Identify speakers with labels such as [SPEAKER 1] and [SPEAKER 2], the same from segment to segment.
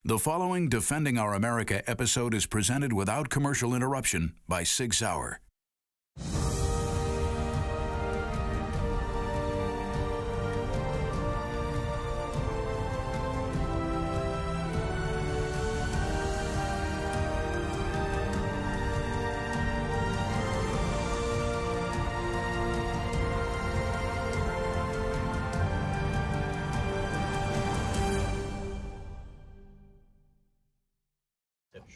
[SPEAKER 1] The following Defending Our America episode is presented without commercial interruption by Sig Sauer.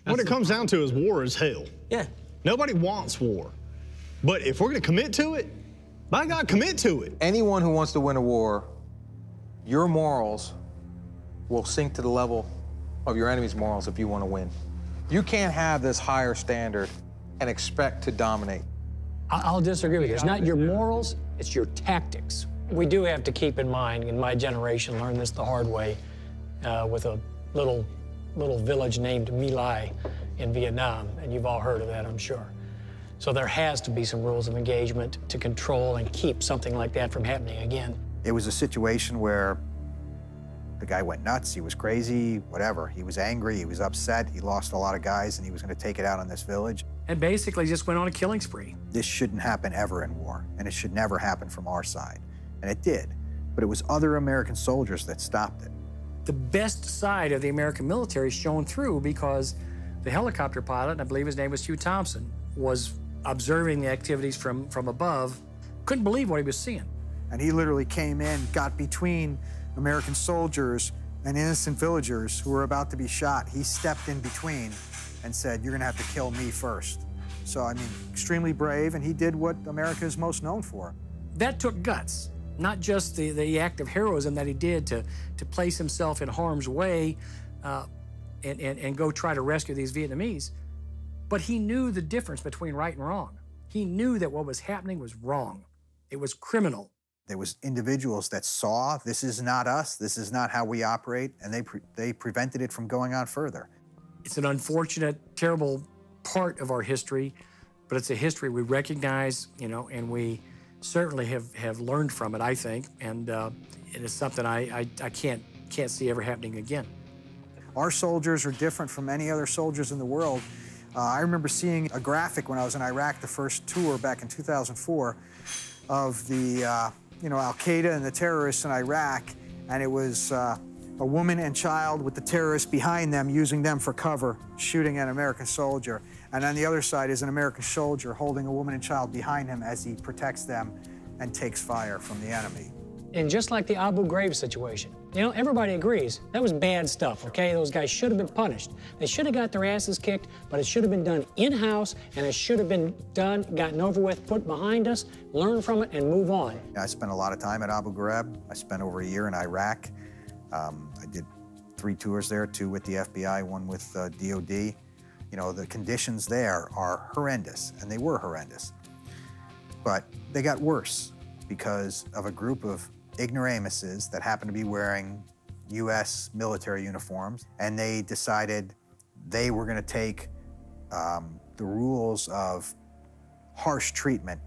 [SPEAKER 2] What it comes down to is war is hell.
[SPEAKER 3] Yeah.
[SPEAKER 2] Nobody wants war. But if we're going to commit to it, by God, commit to it.
[SPEAKER 4] Anyone who wants to win a war, your morals will sink to the level of your enemy's morals if you want to win. You can't have this higher standard and expect to dominate.
[SPEAKER 3] I'll disagree with you. It's not your morals, it's your tactics. We do have to keep in mind, and my generation learned this the hard way with a little village named My Lai in Vietnam, and you've all heard of that, I'm sure. So there has to be some rules of engagement to control and keep something like that from happening again.
[SPEAKER 5] It was a situation where the guy went nuts, he was crazy, whatever. He was angry, he was upset, he lost a lot of guys, and he was going to take it out on this village.
[SPEAKER 3] And basically just went on a killing spree.
[SPEAKER 5] This shouldn't happen ever in war, and it should never happen from our side. And it did, but it was other American soldiers that stopped it.
[SPEAKER 3] The best side of the American military shone through because the helicopter pilot, and I believe his name was Hugh Thompson, was observing the activities from above, couldn't believe what he was seeing.
[SPEAKER 5] And he literally came in, got between American soldiers and innocent villagers who were about to be shot. He stepped in between and said, "You're gonna have to kill me first." So, I mean, extremely brave, and he did what America is most known for.
[SPEAKER 3] That took guts. Not just the act of heroism that he did to place himself in harm's way and go try to rescue these Vietnamese, but he knew the difference between right and wrong. He knew that what was happening was wrong. It was criminal.
[SPEAKER 5] There was individuals that saw, this is not us, this is not how we operate, and they prevented it from going on further.
[SPEAKER 3] It's an unfortunate, terrible part of our history, but it's a history we recognize, and we certainly have learned from it, I think, and it is something I can't see ever happening again.
[SPEAKER 5] Our soldiers are different from any other soldiers in the world. I remember seeing a graphic when I was in Iraq, the first tour back in 2004, of the Al-Qaeda and the terrorists in Iraq, and it was a woman and child with the terrorists behind them, using them for cover, shooting an American soldier. And on the other side is an American soldier holding a woman and child behind him as he protects them and takes fire from the enemy.
[SPEAKER 3] And just like the Abu Ghraib situation, everybody agrees that was bad stuff, okay? Those guys should have been punished. They should have got their asses kicked, but it should have been done in-house, and it should have been done, gotten over with, put behind us, learn from it, and move on.
[SPEAKER 5] I spent a lot of time at Abu Ghraib. I spent over a year in Iraq. I did 3 tours there, 2 with the FBI, 1 with DOD. The conditions there are horrendous, and they were horrendous. But they got worse because of a group of ignoramuses that happened to be wearing U.S. military uniforms, and they decided they were going to take the rules of harsh treatment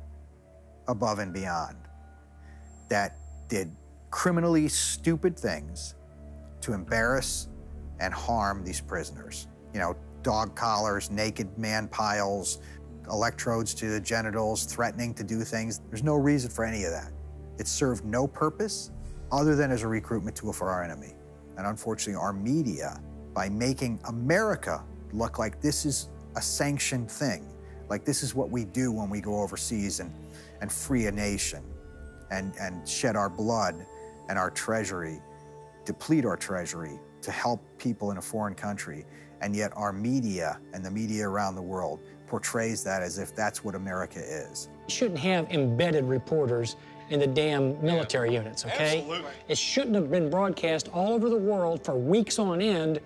[SPEAKER 5] above and beyond, that did criminally stupid things to embarrass and harm these prisoners. Dog collars, naked man piles, electrodes to the genitals, threatening to do things. There's no reason for any of that. It served no purpose other than as a recruitment tool for our enemy. And unfortunately, our media, by making America look like this is a sanctioned thing, like this is what we do when we go overseas and free a nation and shed our blood and our treasury, deplete our treasury to help people in a foreign country. And yet our media and the media around the world portrays that as if that's what America is.
[SPEAKER 3] You shouldn't have embedded reporters in the damn military units, okay?
[SPEAKER 2] Absolutely.
[SPEAKER 3] It shouldn't have been broadcast all over the world for weeks on end,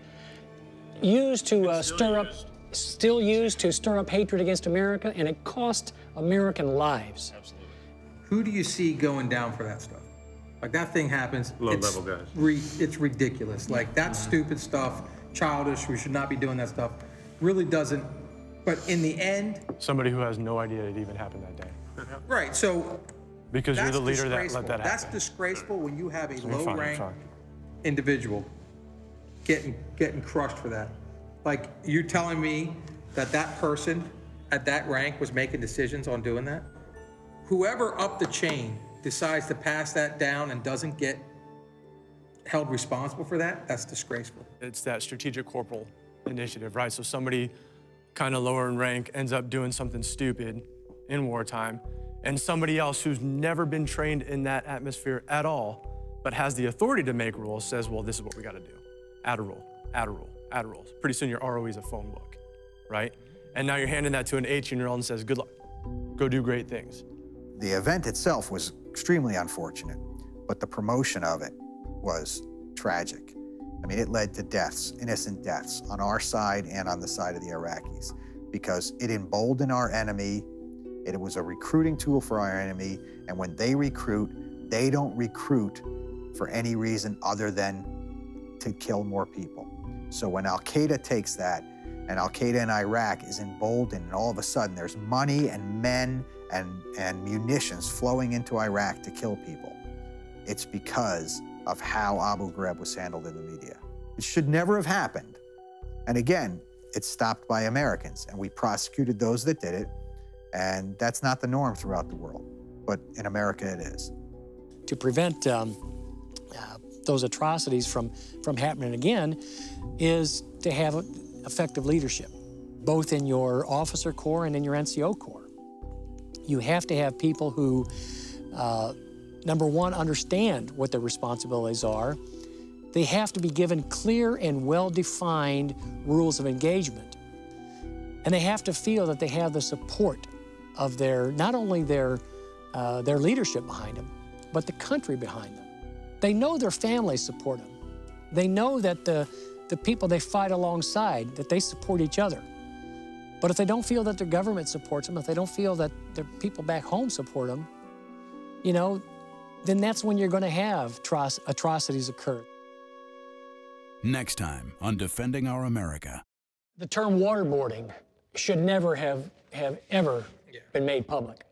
[SPEAKER 3] still used to stir up hatred against America, and it cost American lives.
[SPEAKER 2] Absolutely.
[SPEAKER 4] Who do you see going down for that stuff? Like, that thing happens.
[SPEAKER 6] Low-level guys.
[SPEAKER 4] It's ridiculous. Like, that stupid stuff, childish, we should not be doing that stuff, really doesn't. But in the end...
[SPEAKER 6] Somebody who has no idea it even happened that day.
[SPEAKER 4] Right, so...
[SPEAKER 6] Because you're the leader that let that happen.
[SPEAKER 4] That's disgraceful when you have a low-ranked individual getting crushed for that. Like, you telling me that that person at that rank was making decisions on doing that? Whoever up the chain decides to pass that down and doesn't get held responsible for that, that's disgraceful.
[SPEAKER 6] It's that strategic corporal initiative, right? So somebody kind of lower in rank ends up doing something stupid in wartime, and somebody else who's never been trained in that atmosphere at all, but has the authority to make rules, says, well, this is what we got to do. Add a rule, add a rule, add a rule. Pretty soon your ROE is a phone book, right? And now you're handing that to an 18-year-old and says, good luck, go do great things.
[SPEAKER 5] The event itself was extremely unfortunate, but the promotion of it was tragic. I mean, it led to deaths, innocent deaths, on our side and on the side of the Iraqis, because it emboldened our enemy. It was a recruiting tool for our enemy, and when they recruit, they don't recruit for any reason other than to kill more people. So when Al-Qaeda takes that, and Al-Qaeda in Iraq is emboldened, and all of a sudden there's money and men and munitions flowing into Iraq to kill people, it's because of how Abu Ghraib was handled in the media. It should never have happened. And again, it's stopped by Americans, and we prosecuted those that did it, and that's not the norm throughout the world, but in America it is.
[SPEAKER 3] To prevent those atrocities from happening again is to have effective leadership, both in your officer corps and in your NCO corps. You have to have people who, number one, understand what their responsibilities are. They have to be given clear and well-defined rules of engagement. And they have to feel that they have the support of not only their leadership behind them, but the country behind them. They know their families support them. They know that the people they fight alongside, that they support each other. But if they don't feel that their government supports them, if they don't feel that their people back home support them, you know, then that's when you're going to have atrocities occur.
[SPEAKER 1] Next time on Defending Our America.
[SPEAKER 3] The term waterboarding should never have ever been made public.